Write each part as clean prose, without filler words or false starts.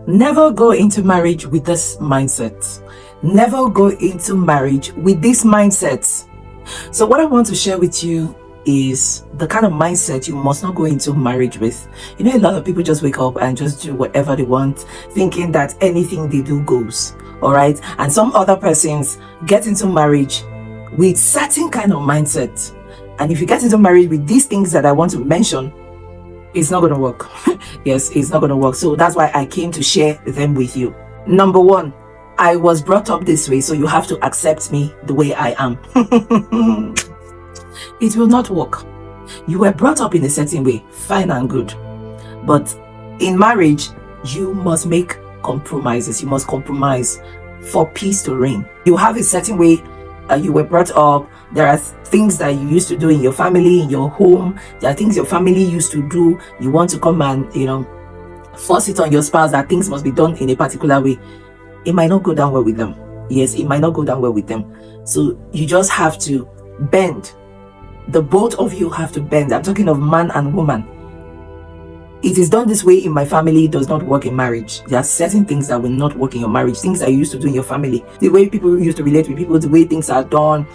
Never go into marriage with this mindset. Never go into marriage with this mindset. So what I want to share with you is the kind of mindset you must not go into marriage with. You know, a lot of people just wake up and just do whatever they want, thinking that anything they do goes. All right. And some other persons get into marriage with certain kind of mindset. And if you get into marriage with these things that I want to mention, it's not going to work. Yes, it's not going to work. So that's why I came to share them with you. Number one, I was brought up this way, so you have to accept me the way I am. It will not work. You were brought up in a certain way, fine and good. But in marriage, you must make compromises. You must compromise for peace to reign. You have a certain way you were brought up. There are things that you used to do in your family, in your home. There are things your family used to do. You want to come and, force it on your spouse that things must be done in a particular way. It might not go down well with them. Yes, it might not go down well with them. So you just have to bend. The both of you have to bend. I'm talking of man and woman. It is done this way in my family, it does not work in marriage. There are certain things that will not work in your marriage, things that you used to do in your family, the way people used to relate with people, the way things are done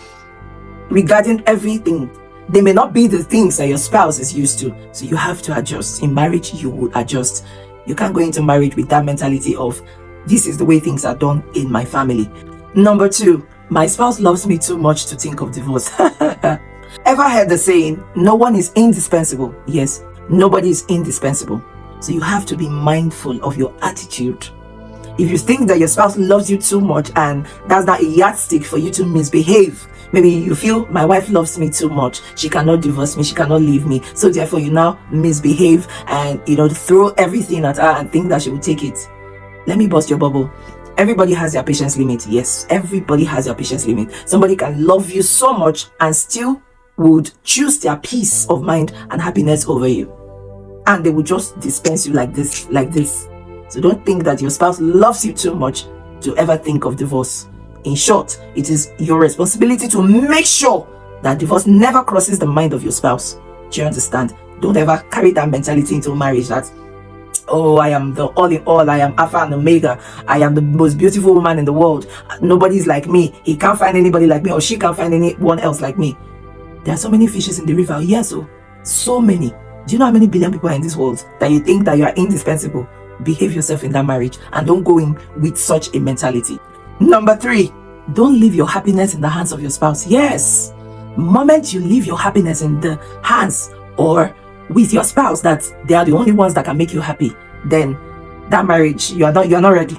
regarding everything. They may not be the things that your spouse is used to. So you have to adjust. In marriage, you will adjust. You can't go into marriage with that mentality of, this is the way things are done in my family. Number two, my spouse loves me too much to think of divorce. Ever heard the saying, no one is indispensable? Yes. Nobody is indispensable. So you have to be mindful of your attitude. If you think that your spouse loves you too much and that's not a yardstick for you to misbehave, maybe you feel my wife loves me too much, she cannot divorce me, she cannot leave me, so therefore you now misbehave and throw everything at her and think that she will take it. Let me bust your bubble. Everybody has their patience limit. Yes, everybody has their patience limit. Somebody can love you so much and still would choose their peace of mind and happiness over you. And they will just dispense you like this. So don't think that your spouse loves you too much to ever think of divorce. In short, it is your responsibility to make sure that divorce never crosses the mind of your spouse. Do you understand? Don't ever carry that mentality into marriage that, oh, I am the all in all, I am Alpha and Omega, I am the most beautiful woman in the world. Nobody's like me. He can't find anybody like me, or she can't find anyone else like me. There are so many fishes in the river. Yes, so many. Do you know how many billion people are in this world that you think that you are indispensable? Behave yourself in that marriage and don't go in with such a mentality. Number three, don't leave your happiness in the hands of your spouse. Yes, the moment you leave your happiness in the hands or with your spouse, that they are the only ones that can make you happy, then that marriage, you're not ready.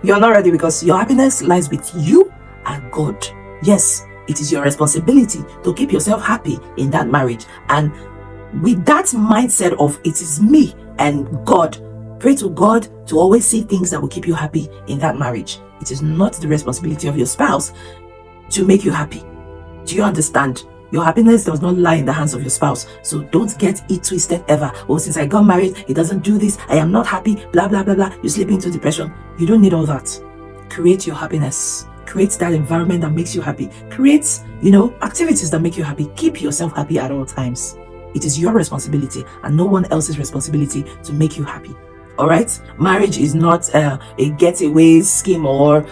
You're not ready, because your happiness lies with you and God. Yes, it is your responsibility to keep yourself happy in that marriage. And with that mindset of it is me and God, pray to God to always see things that will keep you happy in that marriage. It is not the responsibility of your spouse to make you happy. Do you understand? Your happiness does not lie in the hands of your spouse. So don't get it twisted ever. Oh, since I got married, he doesn't do this, I am not happy, blah, blah, blah, blah. You slip into depression. You don't need all that. Create your happiness. Create that environment that makes you happy. Create, activities that make you happy. Keep yourself happy at all times. It is your responsibility and no one else's responsibility to make you happy. All right? Marriage is not a getaway scheme or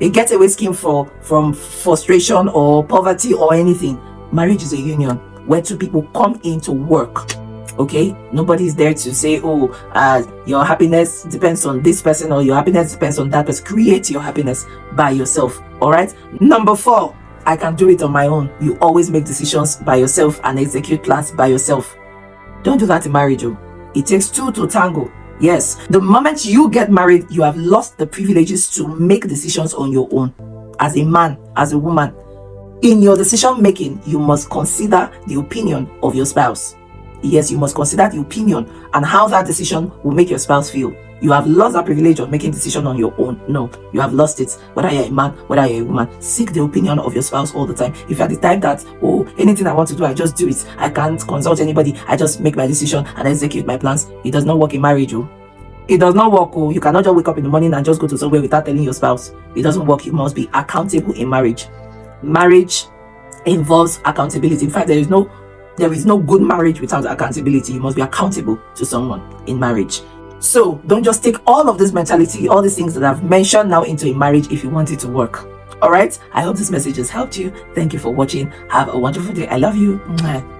a getaway scheme from frustration or poverty or anything. Marriage is a union where two people come in to work. Okay? Nobody's there to say, your happiness depends on this person or your happiness depends on that person. Create your happiness by yourself. All right? Number four, I can do it on my own. You always make decisions by yourself and execute plans by yourself. Don't do that in marriage. It takes two to tango. Yes, the moment you get married, you have lost the privileges to make decisions on your own. As a man, as a woman, in your decision making, you must consider the opinion of your spouse. Yes, you must consider the opinion and how that decision will make your spouse feel. You have lost that privilege of making decisions on your own. No, you have lost it. Whether you're a man, whether you're a woman, seek the opinion of your spouse all the time. If you're the type that, anything I want to do, I just do it. I can't consult anybody. I just make my decision and execute my plans. It does not work in marriage. It does not work. You cannot just wake up in the morning and just go to somewhere without telling your spouse. It doesn't work. You must be accountable in marriage. Marriage involves accountability. In fact, there is no good marriage without accountability. You must be accountable to someone in marriage. So don't just take all of this mentality, all these things that I've mentioned now into a marriage if you want it to work. All right, I hope this message has helped you. Thank you for watching. Have a wonderful day. I love you. Mwah.